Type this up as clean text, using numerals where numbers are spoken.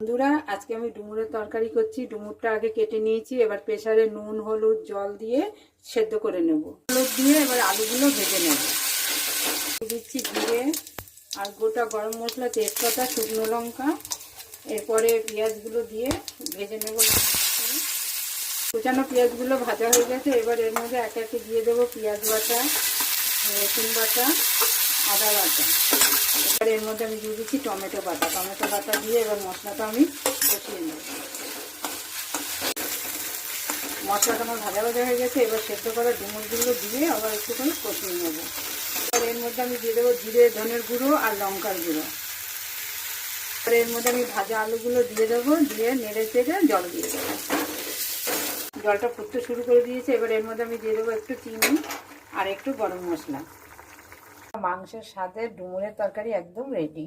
বন্ধুরা, আজকে আমি ডুমুরের তরকারি করছি। ডুমুরটা আগে কেটে নিয়েছি, এবার প্রেসারে নুন হলুদ জল দিয়ে সেদ্ধ করে নেব। হলুদ দিয়ে এবার আলুগুলো ভেজে নেব। দিচ্ছি জিরে আর গোটা গরম মশলা, তেজপাতা, শুকনো লঙ্কা। এরপরে পেঁয়াজগুলো দিয়ে ভেজে নেব। কুচানো পেঁয়াজগুলো ভাজা হয়ে গেছে। এবার এর মধ্যে একে একে দিয়ে দেবো পেঁয়াজ বাটা, রসুন বাটা, আদা বাটা। এবার এর মধ্যে আমি দিয়ে দিচ্ছি টমেটো বাটা দিয়ে এবার মশলাটা আমি কষিয়ে নেব। মশলাটা আমার ভাজা হয়ে গেছে। এবার সেদ্ধ করা ডুমুরগুলো দিয়ে আবার একটুখানি কষিয়ে নেব। এবার এর মধ্যে আমি দিয়ে দেবো জিরে ধনের গুঁড়ো আর লঙ্কার গুঁড়ো। এবার এর মধ্যে আমি ভাজা আলুগুলো দিয়ে দেবো, দিয়ে নেড়ে চেড়ে জল দিয়ে দেবো। জলটা ফুটতে শুরু করে দিয়েছে। এবার এর মধ্যে আমি দিয়ে দেবো একটু চিনি আর একটু গরম মশলা। মাংসের স্বাদে ডুমুরের তরকারি একদম রেডি।